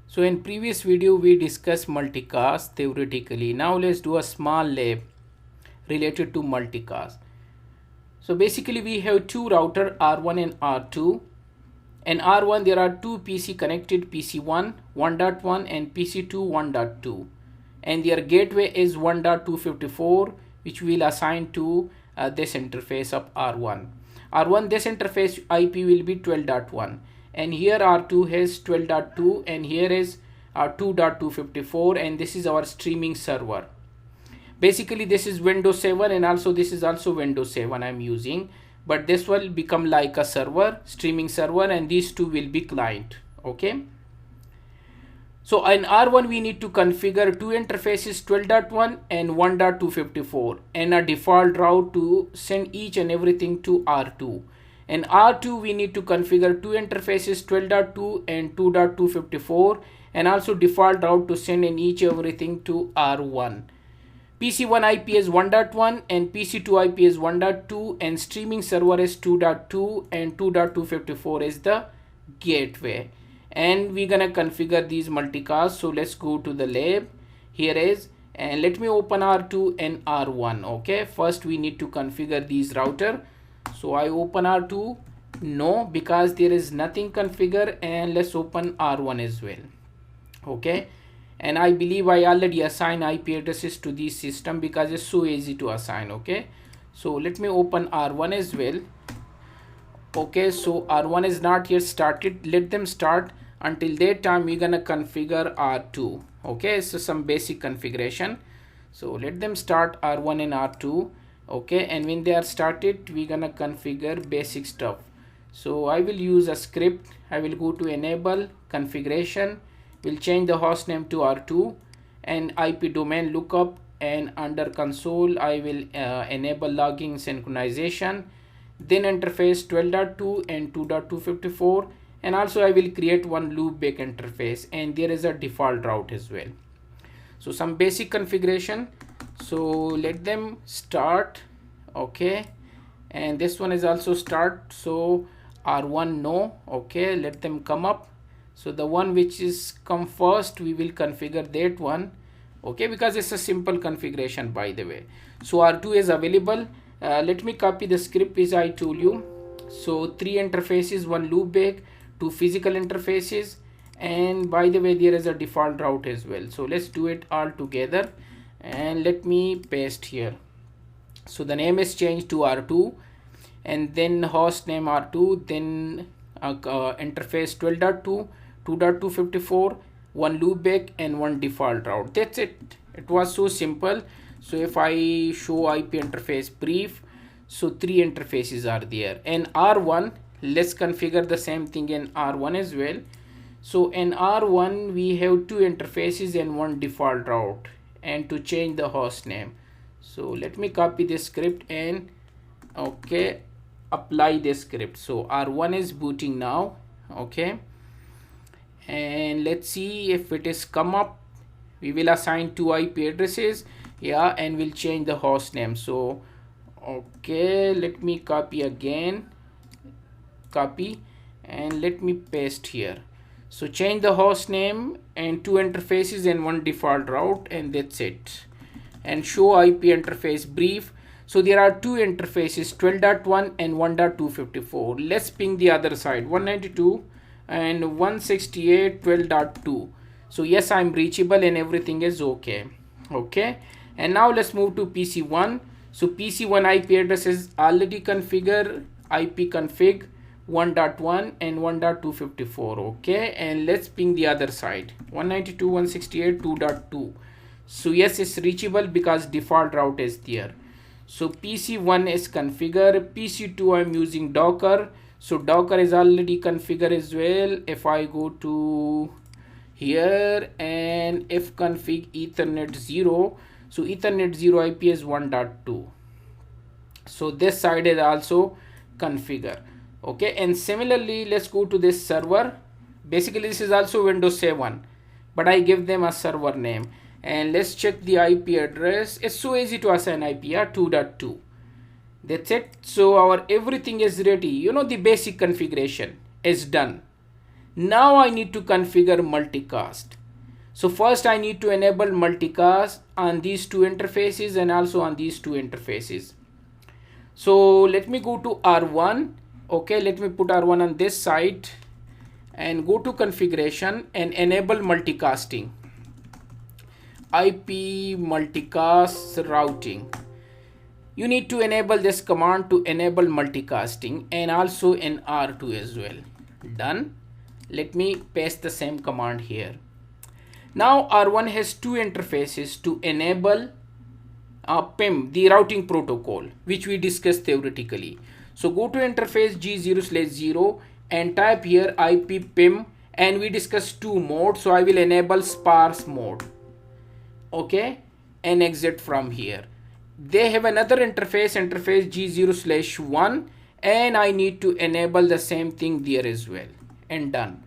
So in previous video we discussed multicast theoretically. Now let's do a small lab related to multicast. So basically we have two router R1 and R2. In R1 there are two PC connected, PC1 1.1 and PC2 1.2, and their gateway is 1.254, which we'll assign to this interface of R1. R1 this interface IP will be 12.1, and here R2 has 12.2 and here is 2.254, and this is our streaming server. Basically this is Windows 7 and also this is also Windows 7 I'm using, but this will become like a server, streaming server, and these two will be client. Okay, so in R1 we need to configure two interfaces, 12.1 and 1.254, and a default route to send each and everything to R2. In R2 we need to configure two interfaces, 12.2 and 2.254, and also default route to send in each everything to R1. PC1 IP is 1.1 and PC2 IP is 1.2, and streaming server is 2.2 and 2.254 is the gateway. And we're gonna configure these multicast. So let's go to the lab. Here is, and let me open R2 and R1. Okay, first we need to configure these router. So I open R2, no, because there is nothing configured, and let's open R1 as well. Okay, and I believe I already assign IP addresses to this system because it's so easy to assign. Okay, so let me open R1 as well. Okay, so R1 is not yet started. Let them start. Until that time we're gonna configure R2. Okay, so some basic configuration. So let them start R1 and R2. Okay, and when they are started we're gonna configure basic stuff. So I will use a script. I will go to enable configuration. We'll change the host name to R2 and IP domain lookup, and under console I will enable logging synchronization, then interface 12.2 and 2.254, and also I will create one loopback interface, and there is a default route as well. So some basic configuration. So let them start. Okay, and this one is also start. So R1 no. Okay, let them come up. So the one which is come first we will configure that one. Okay, because it's a simple configuration by the way. So R2 is available. Let me copy the script as I told you. So three interfaces, one loopback, two physical interfaces, and by the way there is a default route as well. So let's do it all together, and let me paste here. So the name is changed to R2, and then host name R2, then interface 12.2, 2.254, one loopback and one default route. That's it. It was so simple. So if I show IP interface brief, so three interfaces are there. And R1, let's configure the same thing in R1 as well. So in R1 we have two interfaces and one default route, and to change the host name. So let me copy this script and okay, apply this script. So R1 is booting now. Okay, and let's see if it is come up. We will assign two IP addresses, yeah, and we'll change the host name. So okay, let me copy again, copy, and let me paste here. So change the host name and two interfaces and one default route, and that's it. And show IP interface brief. So there are two interfaces, 12.1 and 1.254. Let's ping the other side, 192 and 168.12.2. so yes, I'm reachable and everything is okay. Okay, and now let's move to PC1. So PC1 IP address is already configured, IP config 1.1 and 1.254. okay, and let's ping the other side, 192.168.2.2. so yes, it's reachable because default route is there. So PC1 is configured. PC2 I'm using Docker. So Docker is already configured as well. If I go to here and if config Ethernet 0, so Ethernet 0 IP is 1.2. so this side is also configured. Okay, and similarly let's go to this server. Basically this is also Windows 7, but I give them a server name, and let's check the IP address. It's so easy to assign IP, 2.2. That's it. So our everything is ready. You know, the basic configuration is done. Now I need to configure multicast. So first I need to enable multicast on these two interfaces and also on these two interfaces. So let me go to R1. Okay, let me put R1 on this side and go to configuration and enable multicasting. IP multicast routing. You need to enable this command to enable multicasting and also in R2 as well. Done. Let me paste the same command here. Now R1 has two interfaces to enable PIM, the routing protocol, which we discussed theoretically. So go to interface G0/0 and type here IP PIM, and we discussed two modes. So I will enable sparse mode. Okay, and exit from here. They have another interface G0/1, and I need to enable the same thing there as well, and done.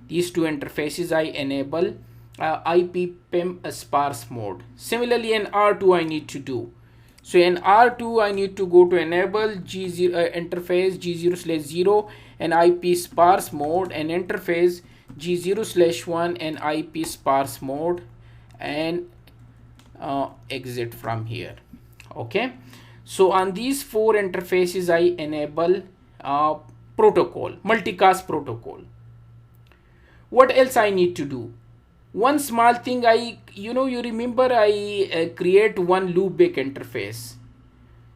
These two interfaces I enable IP PIM sparse mode. Similarly in R2 I need to do. So in R2 I need to go to enable interface G0/0 and IP sparse mode, and interface G0/1 and IP sparse mode, and exit from here. Okay, so on these four interfaces I enable protocol, multicast protocol. What else I need to do? One small thing, you remember I create one loopback interface.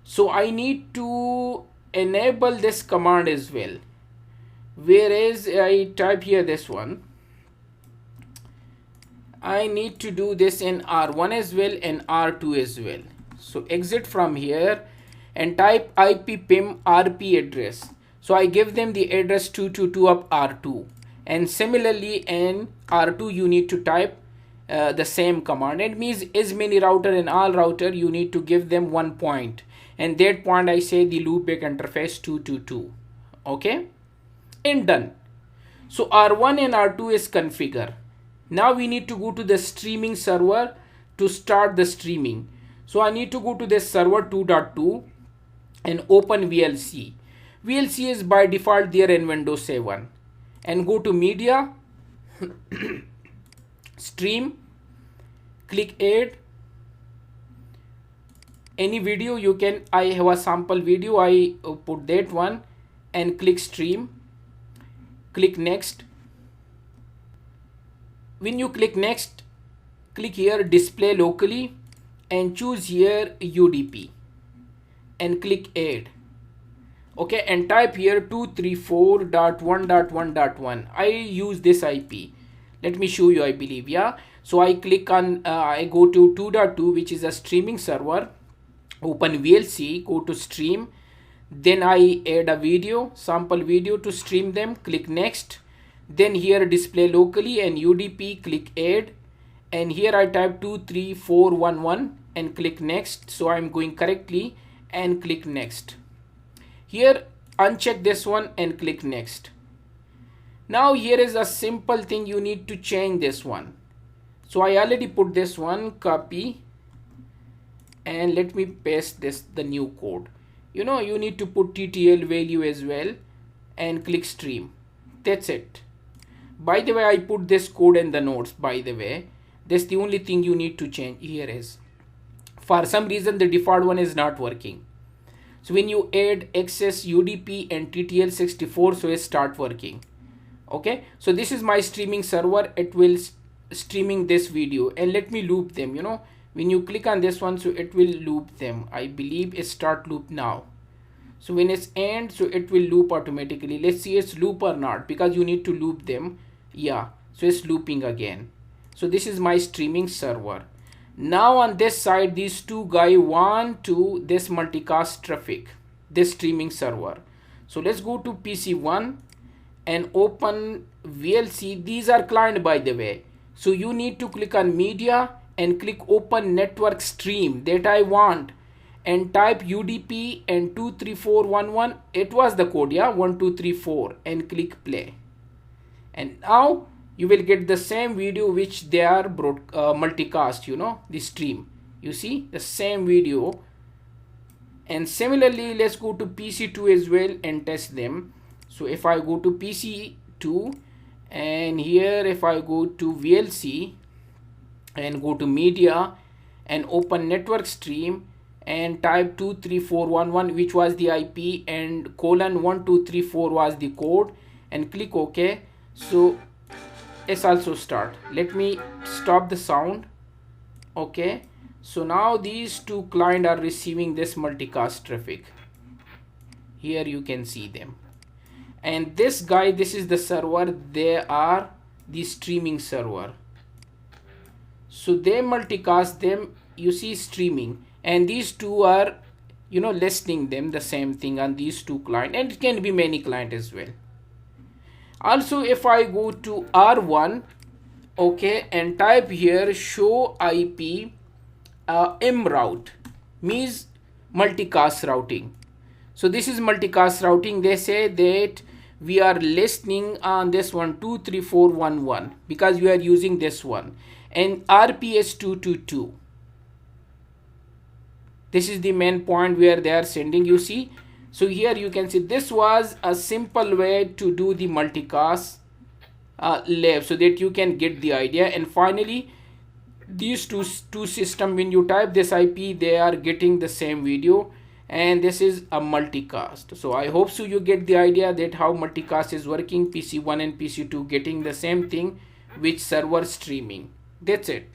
So I need to enable this command as well. Whereas I type here this one, I need to do this in R1 as well and R2 as well. So exit from here and type IP PIM RP address. So I give them the address 222 of R2. And similarly in R2 you need to type the same command. It means as many router and all router you need to give them one point, and that point I say the loopback interface 222. Okay, and done. So R1 and R2 is configured. Now we need to go to the streaming server to start the streaming. So I need to go to this server 2.2 and open VLC. VLC is by default there in Windows 7. And go to media, stream, click add. Any video you can, I have a sample video, I put that one, and click stream, click next. When you click next, click here display locally and choose here UDP and click add. Okay, and type here 234.1.1.1. I use this IP. Let me show you, I believe. Yeah, so I click on I go to 2.2, which is a streaming server, open VLC, go to stream, then I add a video, sample video to stream them, click next, then here display locally and UDP, click add, and here I type 23411 and click next. So I'm going correctly and click next. Here uncheck this one and click next. Now here is a simple thing, you need to change this one. So I already put this one, copy, and let me paste this, the new code. You need to put TTL value as well and click stream. That's it. By the way, I put this code in the notes, by the way. That's the only thing you need to change. Here is, for some reason the default one is not working. So when you add access UDP and TTL64, so it start working. Okay, so this is my streaming server. It will streaming this video, and let me loop them. When you click on this one, so it will loop them. I believe it start loop now. So when it's end, so it will loop automatically. Let's see it's loop or not, because you need to loop them. Yeah, so it's looping again. So this is my streaming server. Now on this side, these two guys want to this multicast traffic, this streaming server. So let's go to PC1 and open VLC. These are client, by the way. So you need to click on media and click open network stream that I want, and type UDP and 23411. It was the code, yeah, 1234, and click play. And now you will get the same video which they are multicast, the stream. You see the same video. And similarly, let's go to PC2 as well and test them. So if I go to PC2 And here if I go to VLC and go to media and open network stream and type 23411, which was the IP, and colon 1234 was the code, and click OK. So it's also start. Let me stop the sound. Okay, so now these two clients are receiving this multicast traffic. Here you can see them, and this guy, this is the server, they are the streaming server. So they multicast them, you see, streaming, and these two are, you know, listening them the same thing on these two clients, and it can be many clients as well. Also if I go to R1, okay, and type here show IP M route, means multicast routing. So this is multicast routing. They say that we are listening on this one 23411 because we are using this one, and RPS 222. This is the main point where they are sending, you see. So here you can see this was a simple way to do the multicast lab, so that you can get the idea. And finally these two system, when you type this IP, they are getting the same video, and this is a multicast. So I hope so you get the idea that how multicast is working. PC1 and PC2 getting the same thing, which server streaming. That's it.